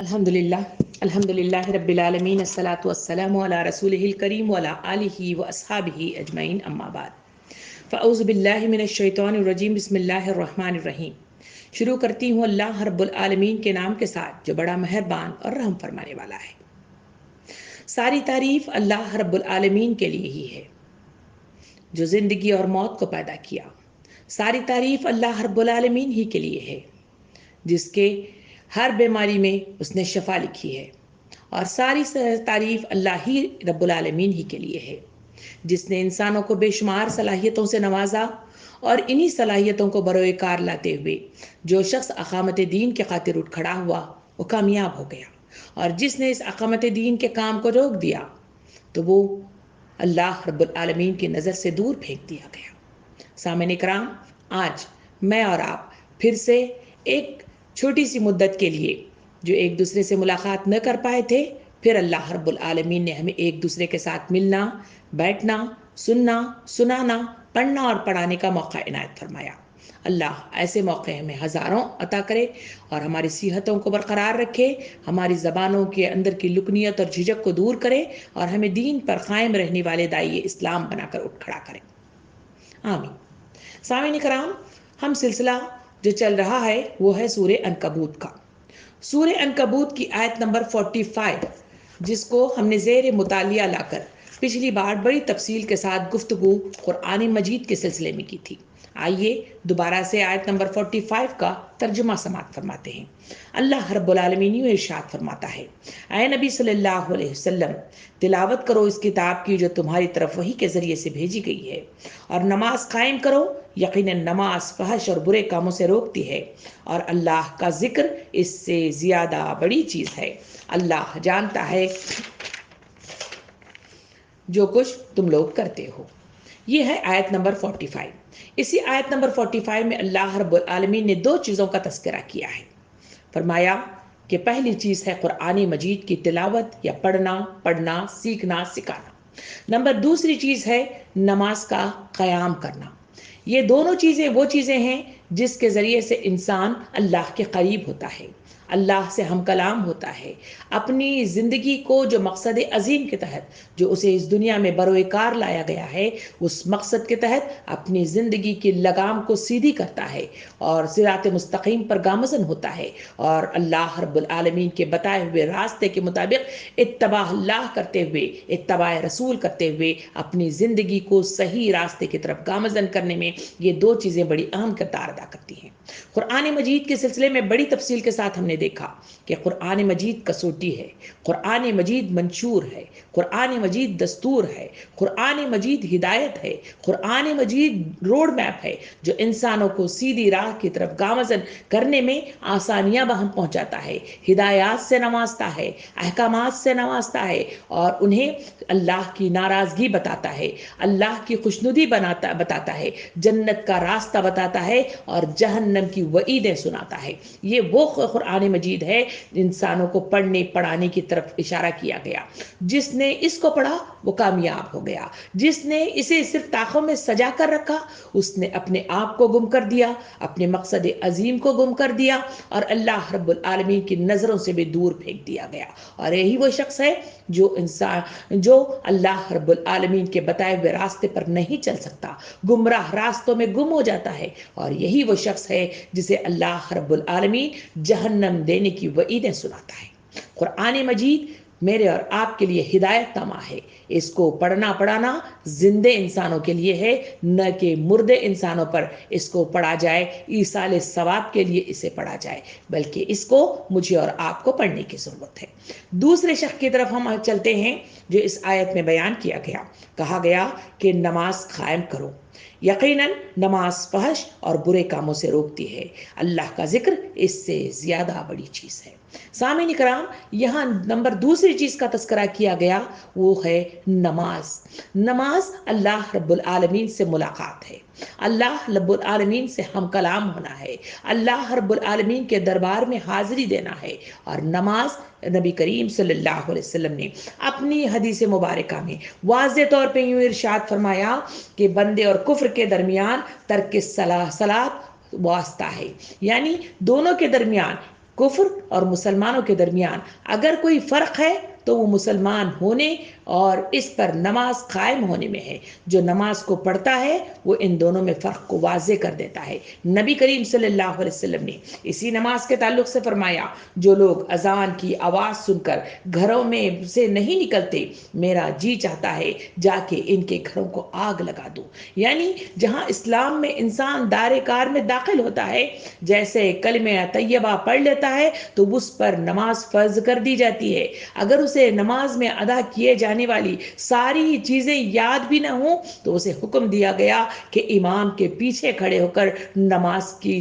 الحمد للہ رب العالمین الصلاۃ والسلام علی رسولہ الکریم وعلی آلہ واصحابہ اجمعین اما بعد فاعوذ باللہ من الشیطان الرجیم بسم اللہ الرحمن الرحیم۔ شروع کرتی ہوں اللہ رب العالمین کے نام کے ساتھ جو بڑا مہربان اور رحم فرمانے والا ہے۔ ساری تعریف اللہ رب العالمین کے لیے ہی ہے جو زندگی اور موت کو پیدا کیا۔ ساری تعریف اللہ رب العالمین ہی کے لیے ہے جس کے ہر بیماری میں اس نے شفا لکھی ہے، اور ساری تعریف اللہ ہی رب العالمین ہی کے لیے ہے جس نے انسانوں کو بے شمار صلاحیتوں سے نوازا، اور انہی صلاحیتوں کو بروئے کار لاتے ہوئے جو شخص اقامت دین کے خاطر اٹھ کھڑا ہوا وہ کامیاب ہو گیا، اور جس نے اس اقامت دین کے کام کو روک دیا تو وہ اللہ رب العالمین کی نظر سے دور پھینک دیا گیا۔ سامعین کرام، آج میں اور آپ پھر سے ایک چھوٹی سی مدت کے لیے جو ایک دوسرے سے ملاقات نہ کر پائے تھے، پھر اللہ رب العالمین نے ہمیں ایک دوسرے کے ساتھ ملنا، بیٹھنا، سننا، سنانا، پڑھنا اور پڑھانے کا موقع عنایت فرمایا۔ اللہ ایسے موقع ہمیں ہزاروں عطا کرے اور ہماری صحتوں کو برقرار رکھے، ہماری زبانوں کے اندر کی لکنیت اور جھجک کو دور کرے، اور ہمیں دین پر قائم رہنے والے داعی اسلام بنا کر اٹھ کھڑا کرے، آمین۔ سامعین کرام، ہم سلسلہ جو چل رہا ہے وہ ہے سورہ عنکبوت کا۔ سورہ عنکبوت کی آیت نمبر 45، جس کو ہم نے زیر مطالعہ لا کر پچھلی بار بڑی تفصیل کے ساتھ گفتگو قرآن مجید کے سلسلے میں کی تھی۔ آئیے دوبارہ سے آیت نمبر 45 کا ترجمہ سماعت فرماتے ہیں۔ اللہ رب العالمین یوں ارشاد فرماتا ہے: اے نبی صلی اللہ علیہ وسلم، تلاوت کرو اس کتاب کی جو تمہاری طرف وحی کے ذریعے سے بھیجی گئی ہے، اور نماز قائم کرو، یقیناً نماز فحش اور برے کاموں سے روکتی ہے، اور اللہ کا ذکر اس سے زیادہ بڑی چیز ہے۔ اللہ جانتا ہے جو کچھ تم لوگ کرتے ہو۔ یہ ہے آیت نمبر 45۔ اسی آیت نمبر 45 میں اللہ رب العالمین نے دو چیزوں کا تذکرہ کیا ہے۔ فرمایا کہ پہلی چیز ہے قرآن مجید کی تلاوت یا پڑھنا، سیکھنا، سکھانا۔ نمبر دوسری چیز ہے نماز کا قیام کرنا۔ یہ دونوں چیزیں وہ چیزیں ہیں جس کے ذریعے سے انسان اللہ کے قریب ہوتا ہے، اللہ سے ہم کلام ہوتا ہے، اپنی زندگی کو جو مقصد عظیم کے تحت جو اسے اس دنیا میں بروئے کار لایا گیا ہے، اس مقصد کے تحت اپنی زندگی کی لگام کو سیدھی کرتا ہے اور صراط مستقیم پر گامزن ہوتا ہے، اور اللہ رب العالمین کے بتائے ہوئے راستے کے مطابق اتباع اللہ کرتے ہوئے، اتباع رسول کرتے ہوئے اپنی زندگی کو صحیح راستے کی طرف گامزن کرنے میں یہ دو چیزیں بڑی اہم کردار ادا کرتی ہیں۔ قرآن مجید کے سلسلے میں بڑی تفصیل کے ساتھ ہم نے دیکھا کہ قرآن مجید کسوٹی ہے، قرآن مجید منشور ہے، قرآن مجید دستور ہے، قرآن مجید ہدایت ہے، قرآن مجید روڈ میپ ہے جو انسانوں کو سیدھی راہ کی طرف گامزن کرنے میں آسانیاں بہم پہنچاتا ہے، ہدایات سے نوازتا ہے، احکامات سے نوازتا ہے، اور انہیں اللہ کی ناراضگی بتاتا ہے، اللہ کی خوشنودی بتاتا ہے، جنت کا راستہ بتاتا ہے، اور جہنم کی وعیدیں سناتا ہے۔ یہ وہ قرآن مجید ہے انسانوں کو پڑھنے پڑھانے کی طرف اشارہ کیا گیا۔ جس نے اس کو پڑھا وہ کامیاب ہو گیا، جس نے اسے صرف طاقوں میں سجا کر رکھا اس نے اپنے آپ کو گم کر دیا، اپنے مقصد عظیم کو گم کر دیا، اور اللہ رب العالمین کی نظروں سے بھی دور پھینک دیا گیا۔ اور یہی وہ شخص ہے جو اللہ رب العالمین کے بتائے ہوئے راستے پر نہیں چل سکتا، گمراہ راستوں میں گم ہو جاتا ہے، اور یہی وہ شخص ہے جسے اللہ رب العالمین جہنم دینے کی وعیدیں سناتا ہے۔ قرآن مجید میرے اور آپ کے لیے ہدایت نامہ ہے۔ اس کو پڑھنا پڑھانا زندے انسانوں کے لیے ہے، نہ کہ مردے انسانوں پر اس کو پڑھا جائے، ایصال ثواب کے لیے اسے پڑھا جائے، بلکہ اس کو مجھے اور آپ کو پڑھنے کی ضرورت ہے۔ دوسرے شخص کی طرف ہم چلتے ہیں جو اس آیت میں بیان کیا گیا، کہا گیا کہ نماز قائم کرو، یقیناً نماز فحش اور برے کاموں سے روکتی ہے، اللہ کا ذکر اس سے زیادہ بڑی چیز ہے۔ سامعین کرام، یہاں نمبر دوسری چیز کا تذکرہ کیا گیا وہ ہے نماز۔ نماز اللہ رب العالمین سے ملاقات ہے، اللہ رب العالمین سے ہم کلام ہونا ہے، اللہ رب العالمین کے دربار میں حاضری دینا ہے، اور نماز نبی کریم صلی اللہ علیہ وسلم نے اپنی حدیث مبارکہ میں واضح طور پہ یوں ارشاد فرمایا کہ بندے اور کفر کے درمیان ترک صلاۃ واسطہ ہے، یعنی دونوں کے درمیان کفر اور مسلمانوں کے درمیان اگر کوئی فرق ہے تو وہ مسلمان ہونے اور اس پر نماز قائم ہونے میں ہے۔ جو نماز کو پڑھتا ہے وہ ان دونوں میں فرق کو واضح کر دیتا ہے۔ نبی کریم صلی اللہ علیہ وسلم نے اسی نماز کے تعلق سے فرمایا، جو لوگ اذان کی آواز سن کر گھروں میں سے نہیں نکلتے، میرا جی چاہتا ہے جا کے ان کے گھروں کو آگ لگا دوں۔ یعنی جہاں اسلام میں انسان دار کار میں داخل ہوتا ہے، جیسے کلمہ طیبہ پڑھ لیتا ہے تو اس پر نماز فرض کر دی جاتی ہے۔ اگر اسے نماز میں ادا کیے جانے والی ساری چیزیں یاد بھی نہ ہوں تو اسے حکم دیا گیا کہ امام کے پیچھے کھڑے ہو کر نماز کی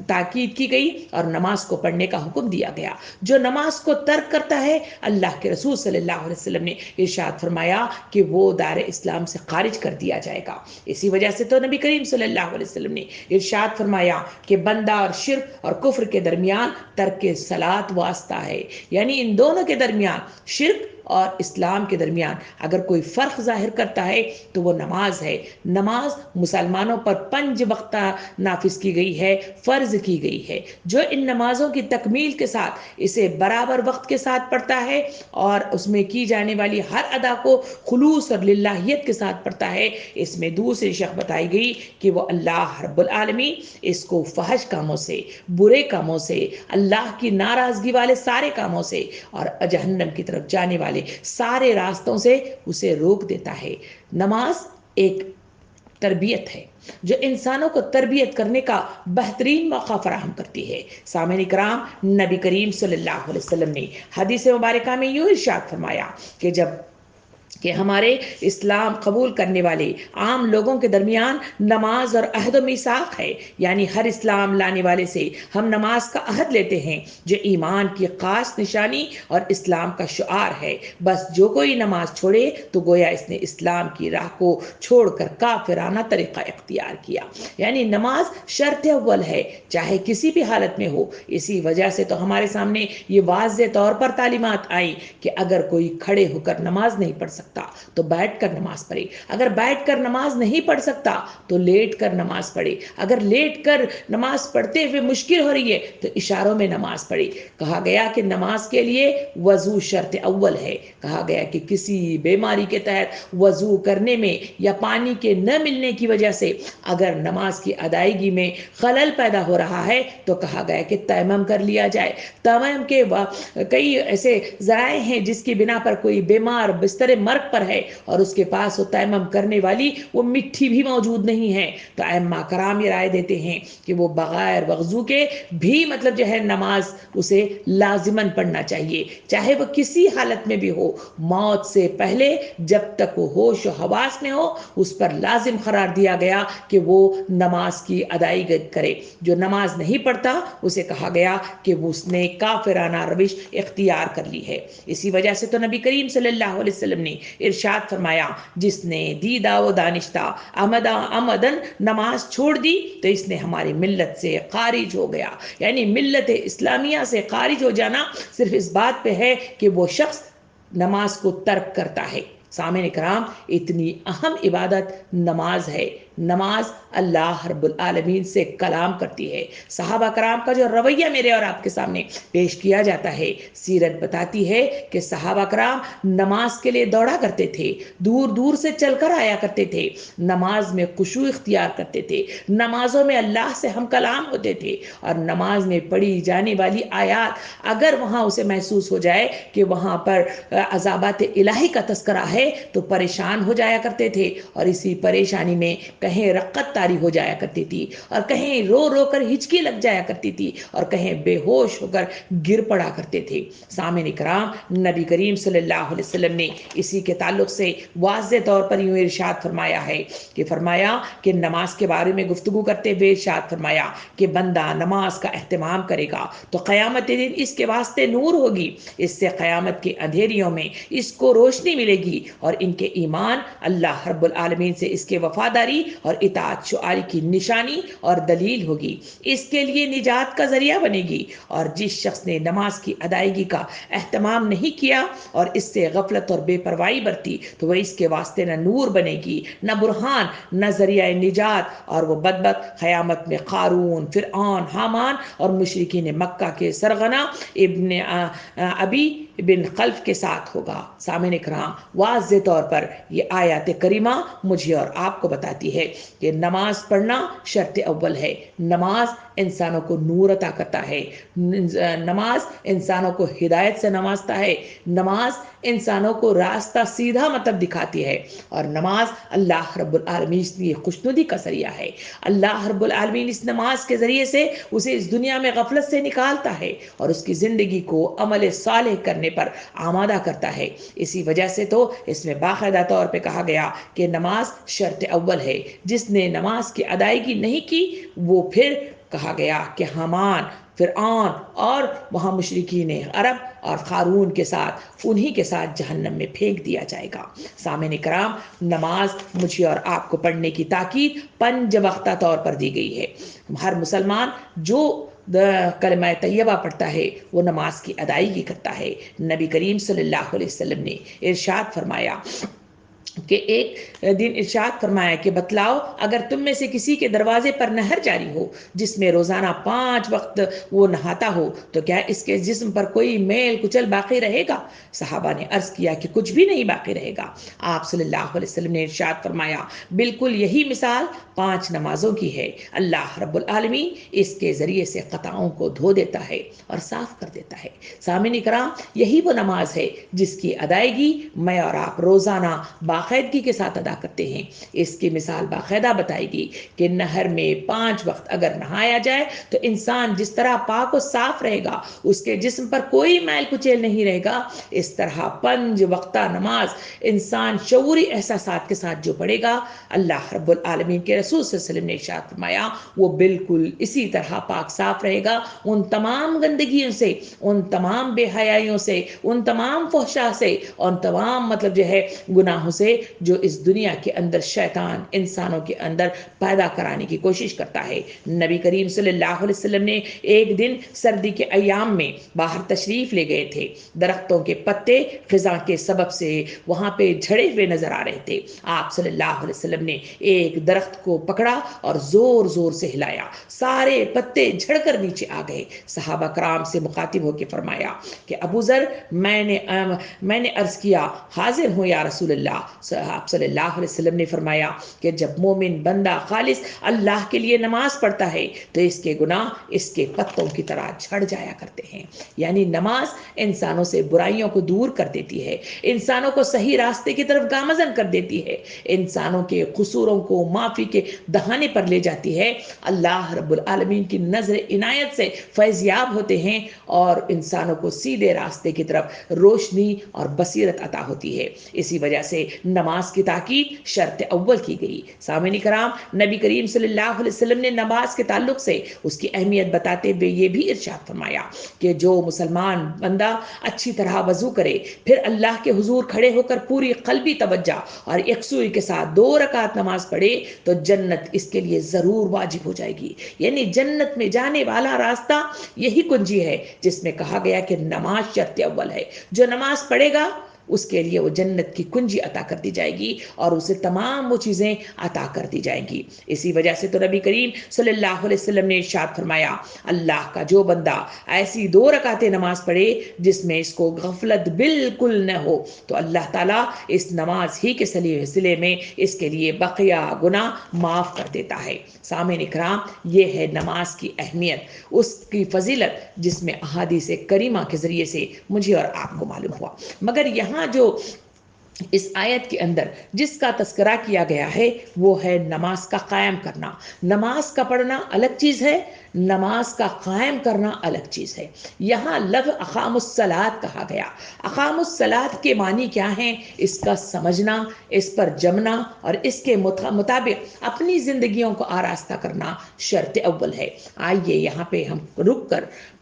تاکید کی گئی اور نماز کو پڑھنے کا حکم دیا گیا۔ جو نماز کو ترک کرتا ہے، اللہ کے رسول صلی اللہ علیہ وسلم نے ارشاد فرمایا کہ وہ دار اسلام سے خارج کر دیا جائے گا۔ اسی وجہ سے تو نبی کریم صلی اللہ علیہ وسلم نے ارشاد فرمایا کہ بندہ اور شرک اور کفر کے درمیان ترک صلاۃ واسطہ ہے، یعنی ان دونوں کے درمیان، شرک اور اسلام کے درمیان اگر کوئی فرق ظاہر کرتا ہے تو وہ نماز ہے۔ نماز مسلمانوں پر 5 وقت نافذ کی گئی ہے، فرض کی گئی ہے۔ جو ان نمازوں کی تکمیل کے ساتھ اسے برابر وقت کے ساتھ پڑھتا ہے اور اس میں کی جانے والی ہر ادا کو خلوص اور للہیت کے ساتھ پڑھتا ہے، اس میں دوسری شرط بتائی گئی کہ وہ اللہ رب العالمین اس کو فحش کاموں سے، برے کاموں سے، اللہ کی ناراضگی والے سارے کاموں سے اور جہنم کی طرف جانے والے سارے راستوں سے اسے روک دیتا ہے۔ نماز ایک تربیت ہے جو انسانوں کو تربیت کرنے کا بہترین موقع فراہم کرتی ہے۔ سامعین کرام، نبی کریم صلی اللہ علیہ وسلم نے حدیث مبارکہ میں یوں ارشاد فرمایا کہ ہمارے اسلام قبول کرنے والے عام لوگوں کے درمیان نماز اور عہد و میثاق ہے، یعنی ہر اسلام لانے والے سے ہم نماز کا عہد لیتے ہیں جو ایمان کی خاص نشانی اور اسلام کا شعار ہے۔ بس جو کوئی نماز چھوڑے تو گویا اس نے اسلام کی راہ کو چھوڑ کر کافرانہ طریقہ اختیار کیا، یعنی نماز شرط اول ہے چاہے کسی بھی حالت میں ہو۔ اسی وجہ سے تو ہمارے سامنے یہ واضح طور پر تعلیمات آئیں کہ اگر کوئی کھڑے ہو کر نماز نہیں پڑھ سکتا تو بیٹھ کر نماز پڑھے، اگر بیٹھ کر نماز نہیں پڑھ سکتا تو لیٹ کر نماز پڑھے، اگر لیٹ کر نماز پڑھتے ہوئے مشکل ہو رہی ہے تو اشاروں میں نماز پڑھے۔ کہا گیا کہ نماز کے لیے وضو شرط اول ہے۔ کہا گیا کہ کسی بیماری کے تحت وضو کرنے میں یا پانی کے نہ ملنے کی وجہ سے اگر نماز کی ادائیگی میں خلل پیدا ہو رہا ہے تو کہا گیا کہ تیمم کر لیا جائے۔ تیمم کے کئی ایسے ذرائع ہیں جس کی بنا پر کوئی بیمار بستر مرگ پر ہے اور اس کے پاس وہ تیمم کرنے والی وہ مٹی بھی موجود نہیں ہے، تو ائمہ کرام یہ رائے دیتے ہیں کہ وہ بغیر وضو کے بھی نماز اسے لازماً پڑھنا چاہیے، چاہے وہ کسی حالت میں بھی ہو، موت سے پہلے جب تک وہ ہوش و حواس میں ہو اس پر لازم قرار دیا گیا کہ وہ نماز کی ادائیگی کرے۔ جو نماز نہیں پڑھتا اسے کہا گیا کہ اس نے کافرانہ روش اختیار کر لی ہے۔ اسی وجہ سے تو نبی کریم صلی اللہ علیہ وسلم نے ارشاد فرمایا، جس نے دیدہ و دانشتہ عمدن نماز چھوڑ دی تو اس نے ہماری ملت سے خارج ہو گیا، یعنی ملت اسلامیہ سے خارج ہو جانا صرف اس بات پہ ہے کہ وہ شخص نماز کو ترک کرتا ہے۔ سامعین کرام، اتنی اہم عبادت نماز ہے۔ نماز اللہ رب العالمین سے کلام کرتی ہے۔ صحابہ کرام کا جو رویہ میرے اور آپ کے سامنے پیش کیا جاتا ہے، سیرت بتاتی ہے کہ صحابہ کرام نماز کے لیے دوڑا کرتے تھے، دور دور سے چل کر آیا کرتے تھے، نماز میں خشوع اختیار کرتے تھے، نمازوں میں اللہ سے ہم کلام ہوتے تھے، اور نماز میں پڑھی جانے والی آیات اگر وہاں اسے محسوس ہو جائے کہ وہاں پر عذابات الہی کا تذکرہ ہے تو پریشان ہو جایا کرتے تھے، اور اسی پریشانی میں کہیں رقت طاری ہو جایا کرتی تھی، اور کہیں رو رو کر ہچکی لگ جایا کرتی تھی، اور کہیں بے ہوش ہو کر گر پڑا کرتے تھے۔ سامعین کرام، نبی کریم صلی اللہ علیہ وسلم نے اسی کے تعلق سے واضح طور پر یوں ارشاد فرمایا ہے کہ نماز کے بارے میں گفتگو کرتے ہوئے ارشاد فرمایا کہ بندہ نماز کا اہتمام کرے گا تو قیامت دن اس کے واسطے نور ہوگی، اس سے قیامت کے اندھیریوں میں اس کو روشنی ملے گی، اور ان کے ایمان اللہ رب العالمین سے اس کے وفاداری اور اطاعت شعاری کی نشانی اور دلیل ہوگی، اس کے لیے نجات کا ذریعہ بنے گی۔ اور جس شخص نے نماز کی ادائیگی کا اہتمام نہیں کیا اور اس سے غفلت اور بے پرواہی برتی تو وہ اس کے واسطے نہ نور بنے گی، نہ برہان، نہ ذریعہ نجات، اور وہ بدبخت قیامت میں قارون، فرعون، حامان اور مشرکین مکہ کے سرغنہ ابن ابی بن خلف کے ساتھ ہوگا۔ سامعین اکرام، واضح طور پر یہ آیات کریمہ مجھے اور آپ کو بتاتی ہے کہ نماز پڑھنا شرط اول ہے۔ نماز انسانوں کو نور عطا کرتا ہے، نماز انسانوں کو ہدایت سے نوازتا ہے، نماز انسانوں کو راستہ سیدھا مطلب دکھاتی ہے، اور نماز اللہ رب العالمین کی خوشنودی کا ذریعہ ہے۔ اللہ رب العالمین اس نماز کے ذریعے سے اسے اس دنیا میں غفلت سے نکالتا ہے اور اس کی زندگی کو عمل صالح کرنے پر آمادہ کرتا ہے۔ اسی وجہ سے تو اس میں باقاعدہ طور پہ کہا گیا کہ نماز شرط اول ہے۔ جس نے نماز کی ادائیگی نہیں کی وہ پھر کہا گیا کہ حامان، فرعون اور وہاں مشرکین عرب اور قارون کے ساتھ انہی کے ساتھ جہنم میں پھینک دیا جائے گا۔ سامعین کرام، نماز مجھے اور آپ کو پڑھنے کی تاکید 5 وقتہ طور پر دی گئی ہے۔ ہر مسلمان جو کلمہ طیبہ پڑھتا ہے وہ نماز کی ادائیگی کرتا ہے۔ نبی کریم صلی اللہ علیہ وسلم نے ارشاد فرمایا کہ ایک دن ارشاد فرمایا کہ بتلاؤ، اگر تم میں سے کسی کے دروازے پر نہر جاری ہو جس میں روزانہ 5 وقت وہ نہاتا ہو تو کیا اس کے جسم پر کوئی میل کچل باقی رہے گا؟ صحابہ نے عرض کیا کہ کچھ بھی نہیں باقی رہے گا۔ آپ صلی اللہ علیہ وسلم نے ارشاد فرمایا بالکل یہی مثال 5 نمازوں کی ہے۔ اللہ رب العالمین اس کے ذریعے سے خطاؤں کو دھو دیتا ہے اور صاف کر دیتا ہے۔ سامعین کرام، یہی وہ نماز ہے جس کی ادائیگی میں اور آپ روزانہ باقاعدگی کے ساتھ ادا کرتے ہیں۔ اس کی مثال باقاعدہ بتائے گی کہ نہر میں 5 وقت اگر نہایا جائے تو انسان جس طرح پاک و صاف رہے گا، اس کے جسم پر کوئی میل کچیل نہیں رہے گا، اس طرح 5 وقتہ نماز انسان شعوری احساسات کے ساتھ جو پڑھے گا، اللہ رب العالمین کے رسول صلی اللہ علیہ وسلم نے ارشاد فرمایا وہ بالکل اسی طرح پاک صاف رہے گا، ان تمام گندگیوں سے، ان تمام بے حیائیوں سے، ان تمام فحشا سے، ان تمام جو ہے گناہوں سے جو اس دنیا کے اندر شیطان انسانوں کے اندر پیدا کرانے کی کوشش کرتا ہے۔ نبی کریم صلی اللہ علیہ وسلم نے ایک دن سردی کے ایام میں باہر تشریف لے گئے تھے۔ درختوں کے پتے خزاں کے سبب سے وہاں پہ جھڑے ہوئے نظر آ رہے تھے۔ آپ صلی اللہ علیہ وسلم نے ایک درخت کو پکڑا اور زور زور سے ہلایا، سارے پتے جھڑ کر نیچے آ گئے۔ صحابہ کرام سے مخاطب ہو کے فرمایا کہ ابو ذر، میں نے عرض کیا حاضر ہوں یا رسول اللہ۔ آپ صلی اللہ علیہ وسلم نے فرمایا کہ جب مومن بندہ خالص اللہ کے لیے نماز پڑھتا ہے تو اس کے گناہ اس کے پتوں کی طرح جھڑ جایا کرتے ہیں۔ یعنی نماز انسانوں سے برائیوں کو دور کر دیتی ہے، انسانوں کو صحیح راستے کی طرف گامزن کر دیتی ہے، انسانوں کے قصوروں کو معافی کے دہانے پر لے جاتی ہے۔ اللہ رب العالمین کی نظر عنایت سے فیضیاب ہوتے ہیں اور انسانوں کو سیدھے راستے کی طرف روشنی اور بصیرت عطا ہوتی ہے۔ اسی وجہ سے نماز کی تاکید شرط اول کی گئی۔ سامعین کرام، نبی کریم صلی اللہ علیہ وسلم نے نماز کے تعلق سے اس کی اہمیت بتاتے ہوئے یہ بھی ارشاد فرمایا کہ جو مسلمان بندہ اچھی طرح وضو کرے، پھر اللہ کے حضور کھڑے ہو کر پوری قلبی توجہ اور یکسوئی کے ساتھ 2 رکعت نماز پڑھے تو جنت اس کے لیے ضرور واجب ہو جائے گی۔ یعنی جنت میں جانے والا راستہ یہی کنجی ہے جس میں کہا گیا کہ نماز شرط اول ہے۔ جو نماز پڑھے گا اس کے لیے وہ جنت کی کنجی عطا کر دی جائے گی اور اسے تمام وہ چیزیں عطا کر دی جائیں گی۔ اسی وجہ سے تو نبی کریم صلی اللہ علیہ وسلم نے ارشاد فرمایا اللہ کا جو بندہ ایسی 2 رکعتیں نماز پڑھے جس میں اس کو غفلت بالکل نہ ہو تو اللہ تعالیٰ اس نماز ہی کے سلسلے میں اس کے لیے بقیہ گناہ معاف کر دیتا ہے۔ سامعین اکرام، یہ ہے نماز کی اہمیت، اس کی فضیلت جس میں احادیث کریمہ کے ذریعے سے مجھے اور آپ کو معلوم ہوا۔ مگر یہاں جو اس آیت کے اندر جس کا تذکرہ کیا گیا ہے وہ ہے نماز کا قائم کرنا۔ نماز کا پڑھنا الگ چیز ہے، نماز کا قائم کرنا الگ چیز ہے۔ یہاں لفظ اقام الصلاۃ کہا گیا۔ اقام الصلاۃ کے معنی کیا ہیں، اس کا سمجھنا، اس پر جمنا اور اس کے مطابق اپنی زندگیوں کو آراستہ کرنا شرط اول ہے۔ آئیے یہاں پہ ہم رک کر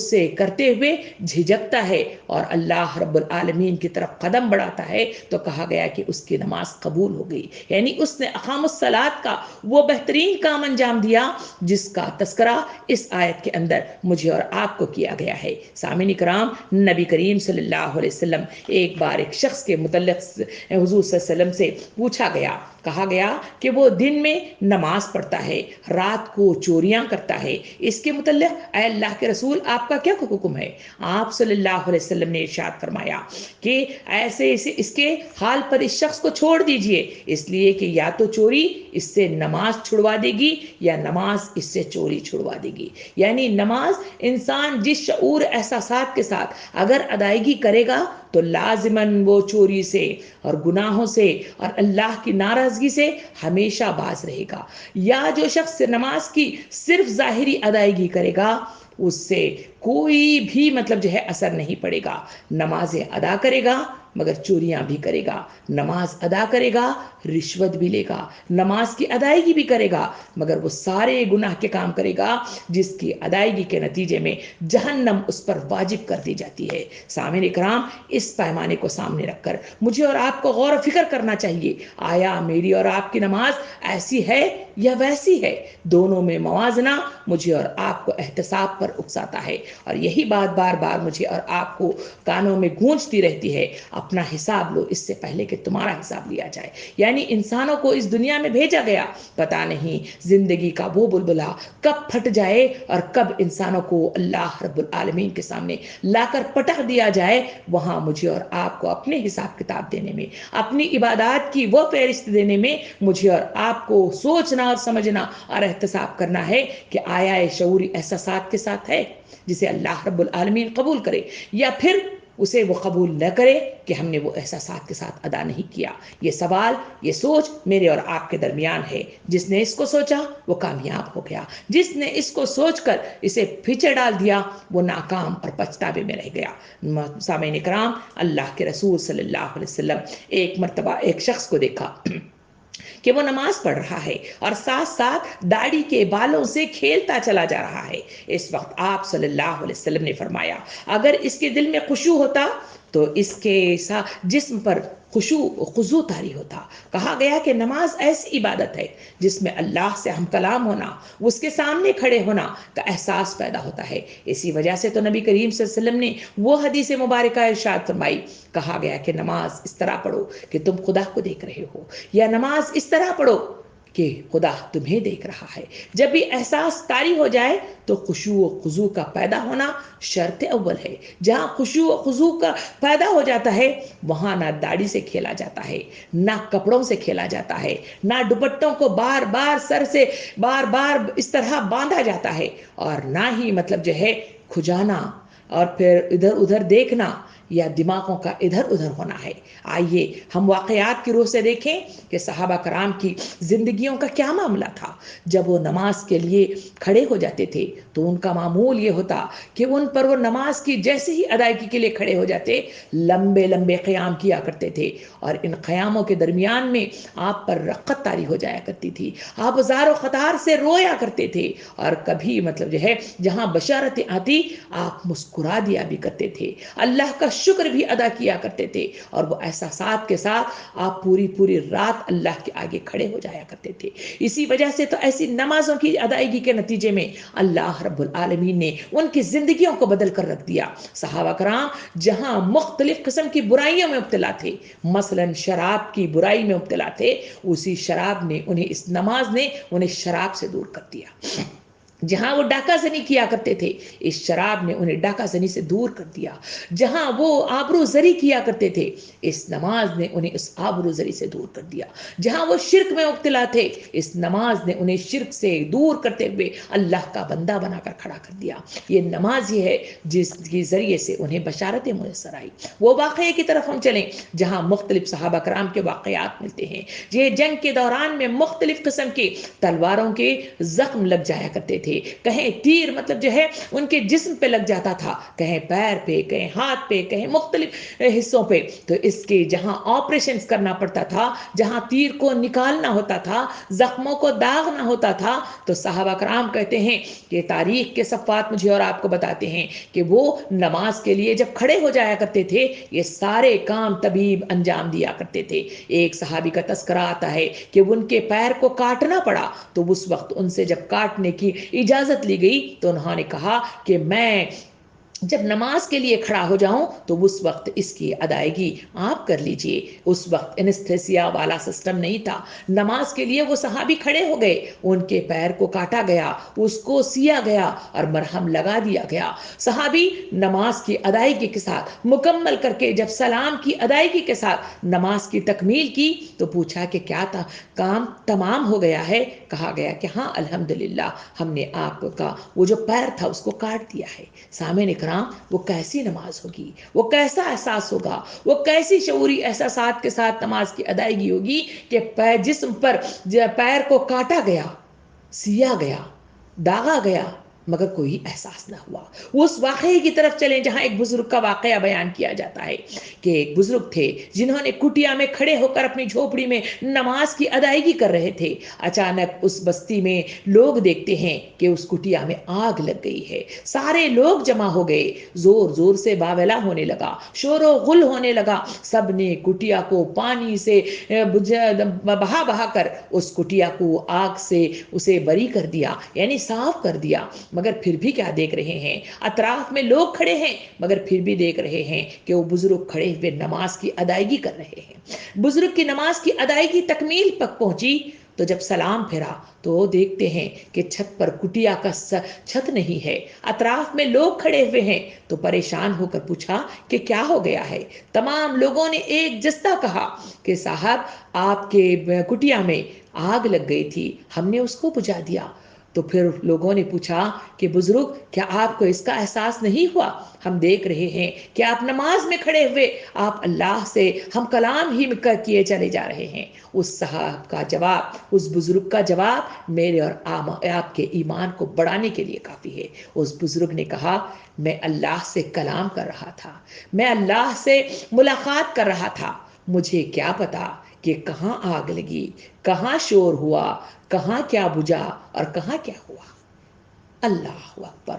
اسے کرتے ہوئے جھجکتا ہے اور اللہ رب العالمین کی طرف قدم بڑھاتا ہے تو کہا گیا کہ اس کی نماز قبول ہو گئی. یعنی اس نے اقام الصلاۃ کا وہ بہترین کام انجام دیا جس کا تذکرہ اس آیت کے اندر مجھے اور آپ کو کیا گیا ہے. سامعین کرام، نبی کریم صلی اللہ علیہ وسلم ایک بار ایک شخص کے متعلق حضور صلی اللہ علیہ وسلم سے پوچھا گیا، کہا گیا کہ وہ دن میں نماز پڑھتا ہے، رات کو چوریاں کرتا ہے، اس کے متعلق اے اللہ کے رسول آپ کا کیا حکم ہے؟ آپ صلی اللہ علیہ وسلم نے ارشاد فرمایا کہ ایسے اس کے حال پر اس شخص کو چھوڑ دیجئے، اس لیے کہ یا تو چوری اس سے نماز چھڑوا دے گی یا نماز اس سے چوری چھڑوا دے گی. یعنی نماز انسان جس شعور احساسات کے ساتھ اگر ادائیگی کرے گا تو لازماً وہ چوری سے اور گناہوں سے اور اللہ کی ناراضگی سے ہمیشہ باز رہے گا. یا جو شخص نماز کی صرف ظاہری ادائیگی کرے گا اس سے کوئی بھی اثر نہیں پڑے گا. نمازیں ادا کرے گا مگر چوریاں بھی کرے گا، نماز ادا کرے گا رشوت بھی لے گا، نماز کی ادائیگی بھی کرے گا مگر وہ سارے گناہ کے کام کرے گا جس کی ادائیگی کے نتیجے میں جہنم اس پر واجب کر دی جاتی ہے. سامعین کرام، اس پیمانے کو سامنے رکھ کر مجھے اور آپ کو غور و فکر کرنا چاہیے، آیا میری اور آپ کی نماز ایسی ہے یا ویسی ہے؟ دونوں میں موازنہ مجھے اور آپ کو احتساب پر اکساتا ہے، اور یہی بات بار بار مجھے اور آپ کو کانوں میں گونجتی رہتی ہے، اپنا حساب لو اس سے پہلے کہ تمہارا حساب لیا جائے. یعنی انسانوں کو اس دنیا میں بھیجا گیا، پتا نہیں زندگی کا وہ بلبلا کب پھٹ جائے اور کب انسانوں کو اللہ رب العالمین کے سامنے لا کر پٹک دیا جائے. وہاں مجھے اور آپ کو اپنے حساب کتاب دینے میں، اپنی عبادات کی وہ فہرست دینے میں مجھے اور آپ کو سوچنا اور سمجھنا اور احتساب کرنا ہے کہ آیا شعوری احساسات کے ساتھ ہے جسے اللہ رب العالمین قبول کرے، یا پھر اسے وہ قبول نہ کرے کہ ہم نے وہ احساسات کے ساتھ ادا نہیں کیا. یہ سوال، یہ سوچ میرے اور آپ کے درمیان ہے. جس نے اس کو سوچا وہ کامیاب ہو گیا، جس نے اس کو سوچ کر اسے پیچھے ڈال دیا وہ ناکام اور پچھتاوے میں رہ گیا. سامعین کرام، اللہ کے رسول صلی اللہ علیہ وسلم ایک مرتبہ ایک شخص کو دیکھا کہ وہ نماز پڑھ رہا ہے اور ساتھ ساتھ داڑھی کے بالوں سے کھیلتا چلا جا رہا ہے. اس وقت آپ صلی اللہ علیہ وسلم نے فرمایا اگر اس کے دل میں خشوع ہوتا تو اس کے جسم پر خضوع طاری ہوتا. کہا گیا کہ نماز ایسی عبادت ہے جس میں اللہ سے ہم کلام ہونا، اس کے سامنے کھڑے ہونا کا احساس پیدا ہوتا ہے. اسی وجہ سے تو نبی کریم صلی اللہ علیہ وسلم نے وہ حدیث مبارکہ ارشاد فرمائی، کہا گیا کہ نماز اس طرح پڑھو کہ تم خدا کو دیکھ رہے ہو، یا نماز اس طرح پڑھو کہ خدا تمہیں دیکھ رہا ہے. جب بھی احساس طاری ہو جائے تو خشوع و خضوع کا پیدا ہونا شرط اول ہے. جہاں خشوع و خضوع کا پیدا ہو جاتا ہے وہاں نہ داڑھی سے کھیلا جاتا ہے، نہ کپڑوں سے کھیلا جاتا ہے، نہ دوپٹوں کو بار بار سر سے بار بار اس طرح باندھا جاتا ہے، اور نہ ہی کھجانا اور پھر ادھر ادھر دیکھنا یا دماغوں کا ادھر ادھر ہونا ہے. آئیے ہم واقعات کی روح سے دیکھیں کہ صحابہ کرام کی زندگیوں کا کیا معاملہ تھا. جب وہ نماز کے لیے کھڑے ہو جاتے تھے تو ان کا معمول یہ ہوتا کہ ان پر وہ نماز کی جیسے ہی ادائیگی کے لیے کھڑے ہو جاتے لمبے لمبے قیام کیا کرتے تھے، اور ان قیاموں کے درمیان میں آپ پر رقت طاری ہو جایا کرتی تھی، آپ زار و خطار سے رویا کرتے تھے، اور کبھی جہاں بشارتیں آتی آپ مسکرا دیا بھی کرتے تھے، اللہ کا شکر بھی ادا کیا کرتے تھے، اور وہ احساسات کے ساتھ آپ پوری پوری رات اللہ کے آگے کھڑے ہو جایا کرتے تھے. اسی وجہ سے تو ایسی نمازوں کی ادائیگی کے نتیجے میں اللہ رب العالمین نے ان کی زندگیوں کو بدل کر رکھ دیا. صحابہ کرام جہاں مختلف قسم کی برائیوں میں مبتلا تھے، مثلا شراب کی برائی میں مبتلا تھے، اسی شراب نے اس نماز نے انہیں شراب سے دور کر دیا. جہاں وہ ڈاکہ زنی کیا کرتے تھے اس شراب نے انہیں ڈاکہ زنی سے دور کر دیا. جہاں وہ آبرو زری کیا کرتے تھے اس نماز نے انہیں اس آبرو زری سے دور کر دیا. جہاں وہ شرک میں مبتلا تھے اس نماز نے انہیں شرک سے دور کرتے ہوئے اللہ کا بندہ بنا کر کھڑا کر دیا. یہ نماز ہی ہے جس کے ذریعے سے انہیں بشارتیں میسر آئی. وہ واقعے کی طرف ہم چلیں جہاں مختلف صحابہ کرام کے واقعات ملتے ہیں. یہ جنگ کے دوران میں مختلف قسم کے تلواروں کے زخم لگ جایا کرتے تھے، تھے, کہیں تیر مطلب جو ہے ان کے جسم پہ لگ جاتا تھا, کہیں پیر پہ, کہیں ہاتھ پہ, کہیں مختلف حصوں پہ. تو اس کے جہاں آپریشنز کرنا پڑتا تھا, جہاں تیر کو نکالنا ہوتا تھا, زخموں کو داغنا ہوتا تھا, تو صحابہ کرام کہتے ہیں کہ تاریخ کے صفحات مجھے اور آپ کو بتاتے ہیں کہ وہ نماز کے لیے جب کھڑے ہو جایا کرتے تھے, یہ سارے کام طبیب انجام دیا کرتے تھے. ایک صحابی کا تذکرہ آتا ہے کہ ان کے پیر کو کاٹنا پڑا, تو اس وقت ان سے جب کاٹنے کی اجازت لی گئی تو انہوں نے کہا کہ میں جب نماز کے لیے کھڑا ہو جاؤں تو اس وقت اس کی ادائیگی آپ کر لیجئے. اس وقت انستھیسیا والا سسٹم نہیں تھا. نماز کے لیے وہ صحابی کھڑے ہو گئے, ان کے پیر کو کاٹا گیا, اس کو سیا گیا اور مرہم لگا دیا گیا. صحابی نماز کی ادائیگی کے ساتھ مکمل کر کے جب سلام کی ادائیگی کے ساتھ نماز کی تکمیل کی تو پوچھا کہ کیا تھا, کام تمام ہو گیا ہے؟ کہا گیا کہ ہاں الحمدللہ ہم نے آپ کا وہ جو پیر تھا اس کو کاٹ دیا ہے. سامعین کرام, وہ کیسی نماز ہوگی, وہ کیسا احساس ہوگا, وہ کیسی شعوری احساسات کے ساتھ نماز کی ادائیگی ہوگی کہ جسم پر پیر کو کاٹا گیا, سیا گیا, داغا گیا, مگر کوئی احساس نہ ہوا. اس واقعے کی طرف چلیں جہاں ایک بزرگ کا واقعہ بیان کیا جاتا ہے کہ ایک بزرگ تھے جنہوں نے کٹیا میں کھڑے ہو کر اپنی جھوپڑی میں نماز کی ادائیگی کر رہے تھے. اچانک اس بستی میں لوگ دیکھتے ہیں کہ اس کٹیا میں آگ لگ گئی ہے. سارے لوگ جمع ہو گئے, زور زور سے باویلا ہونے لگا, شور و غل ہونے لگا. سب نے کٹیا کو پانی سے بہا بہا کر اس کٹیا کو آگ سے اسے بری کر دیا, یعنی صاف کر دیا. مگر پھر بھی کیا دیکھ رہے ہیں, اطراف میں لوگ کھڑے ہیں مگر پھر بھی دیکھ رہے ہیں کہ وہ بزرگ کھڑے ہوئے نماز کی ادائیگی کر رہے ہیں. بزرگ کی نماز کی ادائیگی تکمیل تک پہنچی تو جب سلام پھیرا تو وہ دیکھتے ہیں کہ چھت پر کٹیا کا چھت نہیں ہے, اطراف میں لوگ کھڑے ہوئے ہیں. تو پریشان ہو کر پوچھا کہ کیا ہو گیا ہے. تمام لوگوں نے ایک جستہ کہا کہ صاحب آپ کے کٹیا میں آگ لگ گئی تھی, ہم نے اس کو بجھا دیا. تو پھر لوگوں نے پوچھا کہ بزرگ کیا آپ کو اس کا احساس نہیں ہوا؟ ہم دیکھ رہے ہیں کہ آپ نماز میں کھڑے ہوئے آپ اللہ سے ہم کلام ہی کیے چلے جا رہے ہیں. اس صاحب کا جواب, اس بزرگ کا جواب میرے اور آپ کے ایمان کو بڑھانے کے لیے کافی ہے. اس بزرگ نے کہا میں اللہ سے کلام کر رہا تھا, میں اللہ سے ملاقات کر رہا تھا, مجھے کیا پتا کہ کہاں آگ لگی, کہاں شور ہوا, کہاں کیا بجھا اور کہاں کیا ہوا. اللہ اکبر.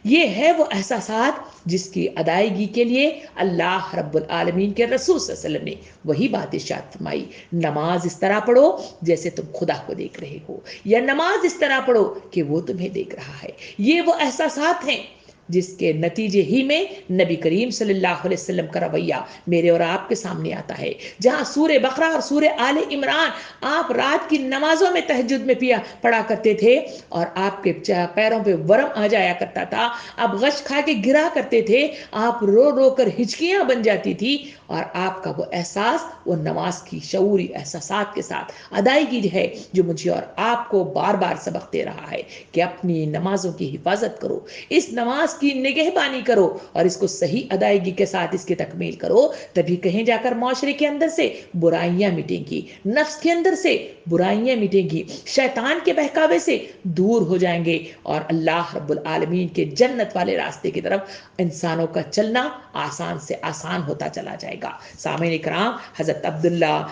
یہ ہے وہ احساسات جس کی ادائیگی کے لیے اللہ رب العالمین کے رسول صلی اللہ علیہ وسلم نے وہی بات ارشاد فرمائی, نماز اس طرح پڑھو جیسے تم خدا کو دیکھ رہے ہو, یا نماز اس طرح پڑھو کہ وہ تمہیں دیکھ رہا ہے. یہ وہ احساسات ہیں جس کے نتیجے ہی میں نبی کریم صلی اللہ علیہ وسلم کا رویہ میرے اور آپ کے سامنے آتا ہے. جہاں سورہ بقرہ اور سورہ آل عمران آپ رات کی نمازوں میں تہجد میں پڑھا کرتے تھے اور آپ کے پیروں پہ ورم آ جایا کرتا تھا, آپ غش کھا کے گرا کرتے تھے, آپ رو رو کر ہچکیاں بن جاتی تھی, اور آپ کا وہ احساس وہ نماز کی شعوری احساسات کے ساتھ ادائیگی ہے جو مجھے اور آپ کو بار بار سبق دے رہا ہے کہ اپنی نمازوں کی حفاظت کرو, اس نماز کی نگہبانی کرو اور اس کو صحیح ادائیگی کے ساتھ اس کی تکمیل کرو. تبھی کہیں جا کر معاشرے کے اندر سے برائیاں مٹیں گی, نفس کے اندر سے برائیاں مٹیں گی, شیطان کے بہکاوے سے دور ہو جائیں گے, اور اللہ رب العالمین کے جنت والے راستے کی طرف انسانوں کا چلنا آسان سے آسان ہوتا چلا جائے گا. سامعین کرام, حضرت عبداللہ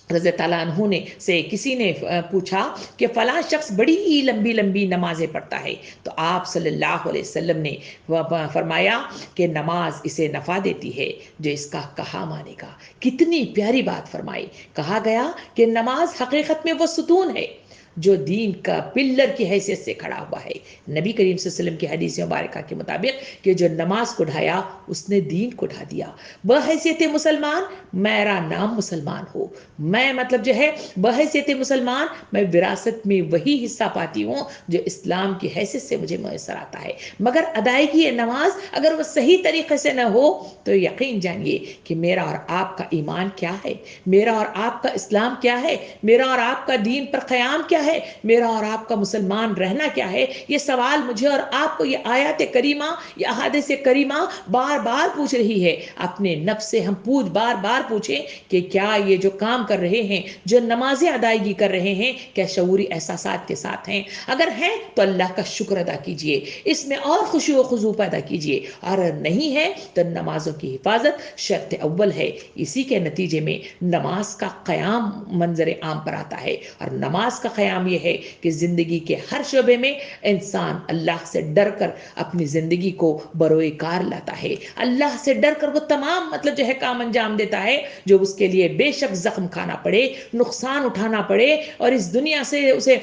رضی اللہ عنہ نے سے کسی نے پوچھا کہ فلاں شخص بڑی لمبی لمبی نمازیں پڑھتا ہے, تو آپ صلی اللہ علیہ وسلم نے فرمایا کہ نماز اسے نفع دیتی ہے جو اس کا کہا مانے گا. کتنی پیاری بات فرمائی. کہا گیا کہ نماز حقیقت میں وہ ستون ہے جو دین کا پلر کی حیثیت سے کھڑا ہوا ہے. نبی کریم صلی اللہ علیہ وسلم کی حدیث مبارکہ کے مطابق کہ جو نماز کو ڈھایا اس نے دین کو ڈھا دیا. بحیثیت مسلمان میرا نام مسلمان ہو, میں مطلب جو ہے بحیثیت مسلمان میں وراثت میں وہی حصہ پاتی ہوں جو اسلام کی حیثیت سے مجھے میسر آتا ہے. مگر ادائیگی نماز اگر وہ صحیح طریقے سے نہ ہو تو یقین جانیے کہ میرا اور آپ کا ایمان کیا ہے, میرا اور آپ کا اسلام کیا ہے, میرا اور آپ کا دین پر قیام کیا کیا ہے, میرا اور آپ کا مسلمان رہنا کیا ہے, یہ سوال مجھے اور آپ کو یہ آیات کریمہ یا احادیث کریمہ بار بار پوچھ رہی ہے. اپنے نفس سے ہم بار بار پوچھیں کہ کیا یہ جو کام کر رہے ہیں, جو نمازیں ادائیگی کر رہے ہیں, کیا شعوری احساسات کے ساتھ ہیں؟ اگر ہیں تو اللہ کا شکر ادا کیجئے, اس میں اور خشوع و خضوع پیدا کیجئے, اور اگر نہیں ہے تو نمازوں کی حفاظت شرط اول ہے. اسی کے نتیجے میں نماز کا قیام منظر عام پر آتا ہے, اور نماز کا قیام یہ ہے کہ زندگی کے ہر شعبے میں انسان اللہ سے ڈر کر اپنی زندگی کو بروئے کار لاتا ہے, اللہ سے ڈر کر وہ تمام مطلب جو ہے کام انجام دیتا ہے جو اس کے لیے بے شک زخم کھانا پڑے, نقصان اٹھانا پڑے, اور اس دنیا سے اسے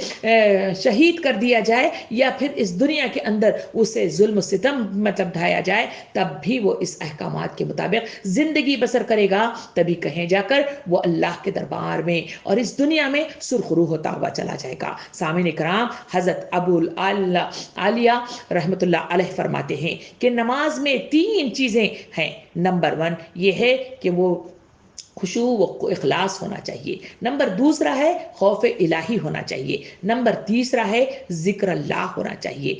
شہید کر دیا جائے, یا پھر اس دنیا کے اندر اسے ظلم و ستم مطلب ڈھایا جائے, تب بھی وہ اس احکامات کے مطابق زندگی بسر کرے گا. تبھی کہیں جا کر وہ اللہ کے دربار میں اور اس دنیا میں سرخرو ہوتا ہوا چلا جائے گا. سامعین کرام, حضرت ابو عالیہ رحمۃ اللہ علیہ فرماتے ہیں کہ نماز میں 3 چیزیں ہیں. نمبر 1 یہ ہے کہ وہ خشوع و اخلاص ہونا چاہیے. نمبر 2 ہے خوف الہی ہونا چاہیے. نمبر 3 ہے ذکر اللہ ہونا چاہیے.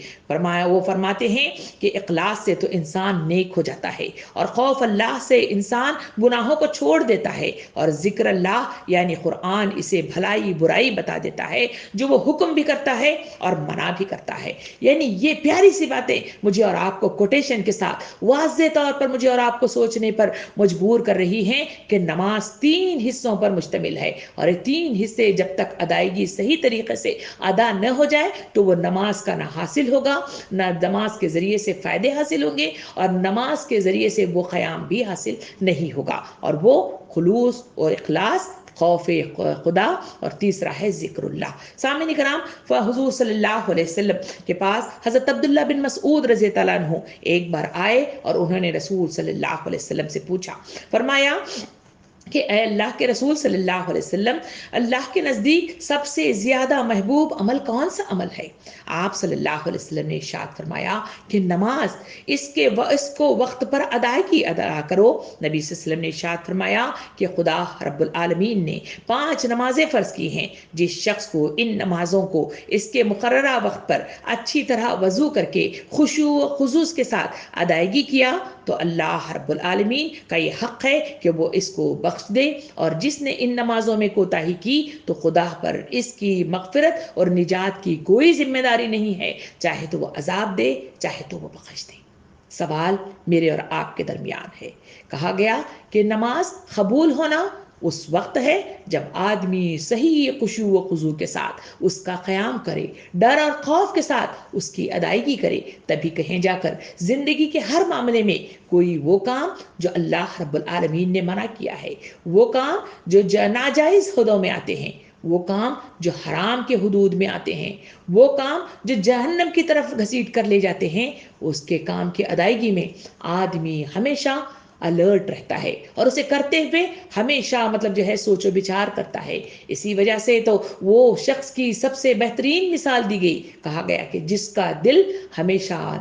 وہ فرماتے ہیں کہ اخلاص سے تو انسان نیک ہو جاتا ہے, اور خوف اللہ سے انسان گناہوں کو چھوڑ دیتا ہے, اور ذکر اللہ یعنی قرآن اسے بھلائی برائی بتا دیتا ہے, جو وہ حکم بھی کرتا ہے اور منع بھی کرتا ہے. یعنی یہ پیاری سی باتیں مجھے اور آپ کو کوٹیشن کے ساتھ واضح طور پر مجھے اور آپ کو سوچنے پر مجبور کر رہی ہیں کہ نماز 3 حصوں پر مشتمل ہے, اور یہ 3 حصے جب تک ادائیگی صحیح طریقے سے ادا نہ ہو جائے تو وہ نماز کا نہ حاصل ہوگا, نہ نماز کے ذریعے سے فائدے حاصل ہوں گے, اور نماز کے ذریعے سے وہ قیام بھی حاصل نہیں ہوگا. اور وہ خلوص اور اخلاص, خوف خدا, اور تیسرا ہے ذکر اللہ. سامعین کرام, حضور صلی اللہ علیہ وسلم کے پاس حضرت عبداللہ بن مسعود رضی اللہ عنہ ایک بار آئے, اور انہوں نے رسول صلی اللہ علیہ وسلم سے پوچھا, فرمایا کہ اے اللہ کے رسول صلی اللہ علیہ وسلم, اللہ کے نزدیک سب سے زیادہ محبوب عمل کون سا عمل ہے؟ آپ صلی اللہ علیہ وسلم نے ارشاد فرمایا کہ نماز, اس کو وقت پر ادائیگی ادا کرو. نبی صلی اللہ علیہ وسلم نے ارشاد فرمایا کہ خدا رب العالمین نے 5 نمازیں فرض کی ہیں. جس شخص کو ان نمازوں کو اس کے مقررہ وقت پر اچھی طرح وضو کر کے خشوع و خضوع کے ساتھ ادائیگی کیا تو اللہ رب العالمین کا یہ حق ہے کہ وہ اس کو بخش دے, اور جس نے ان نمازوں میں کوتاہی کی تو خدا پر اس کی مغفرت اور نجات کی کوئی ذمہ داری نہیں ہے, چاہے تو وہ عذاب دے چاہے تو وہ بخش دے. سوال میرے اور آپ کے درمیان ہے. کہا گیا کہ نماز قبول ہونا اس وقت ہے جب آدمی صحیح خشوع و خضوع کے ساتھ اس کا قیام کرے, ڈر اور خوف کے ساتھ اس کی ادائیگی کرے, تبھی کہیں جا کر زندگی کے ہر معاملے میں کوئی وہ کام جو اللہ رب العالمین نے منع کیا ہے, وہ کام جو ناجائز حدوں میں آتے ہیں, وہ کام جو حرام کے حدود میں آتے ہیں, وہ کام جو جہنم کی طرف گھسیٹ کر لے جاتے ہیں, اس کے کام کی ادائیگی میں آدمی ہمیشہ الرٹ رہتا ہے, اور اسے کرتے ہوئے ہمیشہ مطلب جو ہے سوچ و بچار کرتا ہے. اسی وجہ سے تو وہ شخص کی سب سے بہترین مثال دی گئی. کہا گیا کہ جس کا دل ہمیشہ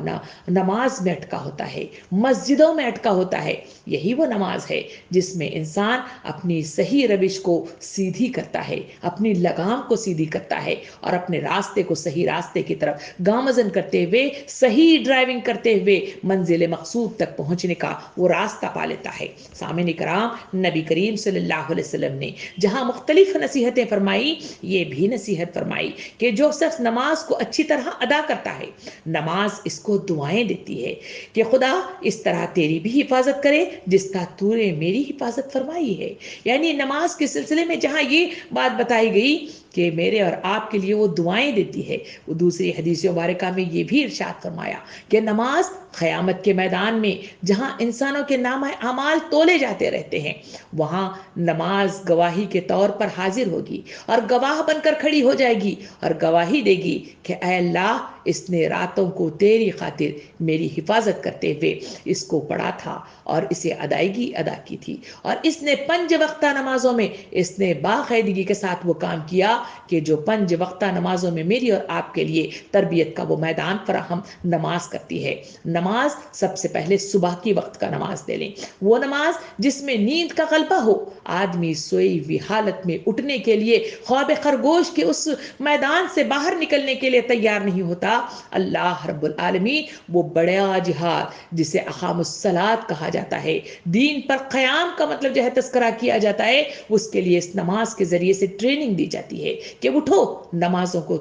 نماز میں اٹکا ہوتا ہے, مسجدوں میں اٹکا ہوتا ہے, یہی وہ نماز ہے جس میں انسان اپنی صحیح روش کو سیدھی کرتا ہے, اپنی لگام کو سیدھی کرتا ہے, اور اپنے راستے کو صحیح راستے کی طرف گامزن کرتے ہوئے, صحیح ڈرائیونگ کرتے ہوئے منزل مقصود تک پہنچنے کا وہ راستہ پا لیتا ہے. سامعین کرام, نبی کریم صلی اللہ علیہ وسلم نے جہاں مختلف نصیحتیں فرمائی, یہ بھی نصیحت فرمائی کہ جو شخص نماز کو اچھی طرح ادا کرتا ہے, نماز اس کو دعائیں دیتی ہے کہ خدا اس طرح تیری بھی حفاظت کرے جس طرح تو نے میری حفاظت فرمائی ہے. یعنی نماز کے سلسلے میں جہاں یہ بات بتائی گئی کہ میرے اور آپ کے لیے وہ دعائیں دیتی ہے, وہ دوسری حدیث مبارکہ میں یہ بھی ارشاد فرمایا کہ نماز قیامت کے میدان میں جہاں انسانوں کے نامہ اعمال تولے جاتے رہتے ہیں, وہاں نماز گواہی کے طور پر حاضر ہوگی, اور گواہ بن کر کھڑی ہو جائے گی, اور گواہی دے گی کہ اے اللہ اس نے راتوں کو تیری خاطر میری حفاظت کرتے ہوئے اس کو پڑھا تھا اور اسے ادائیگی ادا کی تھی، اور اس نے 5 وقتہ نمازوں میں اس نے باقاعدگی کے ساتھ وہ کام کیا کہ جو 5 وقتہ نمازوں میں میری اور آپ کے لیے تربیت کا وہ میدان فراہم نماز کرتی ہے۔ نماز سب سے پہلے صبح کی وقت کا نماز دے لیں، وہ نماز جس میں نیند کا غلبہ ہو، آدمی سوئی ہوئی حالت میں اٹھنے کے لیے خواب خرگوش کے اس میدان سے باہر نکلنے کے لیے تیار نہیں ہوتا۔ اللہ رب العالمین وہ بڑا جہاد جسے اقام الصلاۃ کہا جاتا ہے، دین پر قیام کا مطلب جو ہے تذکرہ کیا جاتا ہے، اس کے لیے اس نماز کے ذریعے سے ٹریننگ دی جاتی ہے کہ اٹھو، نمازوں کو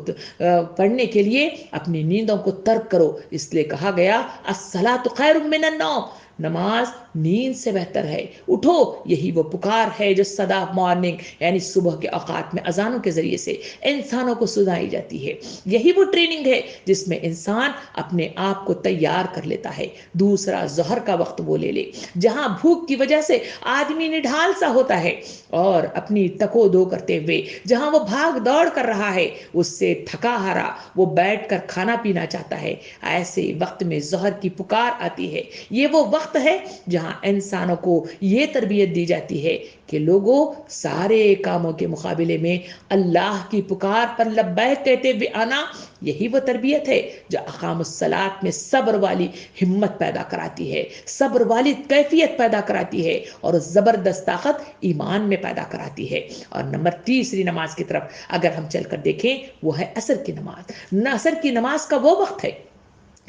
پڑھنے کے لیے اپنی نیندوں کو ترک کرو۔ اس لیے کہا گیا الصلاۃ خیر من النوم، نماز نیند سے بہتر ہے، اٹھو۔ یہی وہ پکار ہے جو صدا مارننگ یعنی صبح کے اوقات میں اذانوں کے ذریعے سے انسانوں کو سنائی جاتی ہے۔ یہی وہ ٹریننگ ہے جس میں انسان اپنے آپ کو تیار کر لیتا ہے۔ دوسرا ظہر کا وقت وہ لے لے جہاں بھوک کی وجہ سے آدمی نڈھال سا ہوتا ہے اور اپنی تکو دو کرتے ہوئے جہاں وہ بھاگ دوڑ کر رہا ہے، اس سے تھکا ہارا وہ بیٹھ کر کھانا پینا چاہتا ہے، ایسے وقت میں ظہر کی پکار آتی ہے۔ یہ وہ وقت ہے جہاں انسانوں کو یہ تربیت دی جاتی ہے کہ لوگوں سارے کاموں کے مقابلے میں اللہ کی پکار پر لبیک کہتے ہوئے آنا، یہی وہ تربیت ہے جو اقام الصلاۃ میں صبر والی ہمت پیدا کراتی ہے، صبر والی کیفیت پیدا کراتی ہے اور زبردست طاقت ایمان میں پیدا کراتی ہے۔ اور نمبر تیسری نماز کی طرف اگر ہم چل کر دیکھیں، وہ ہے عصر کی نماز۔ عصر کی نماز کا وہ وقت ہے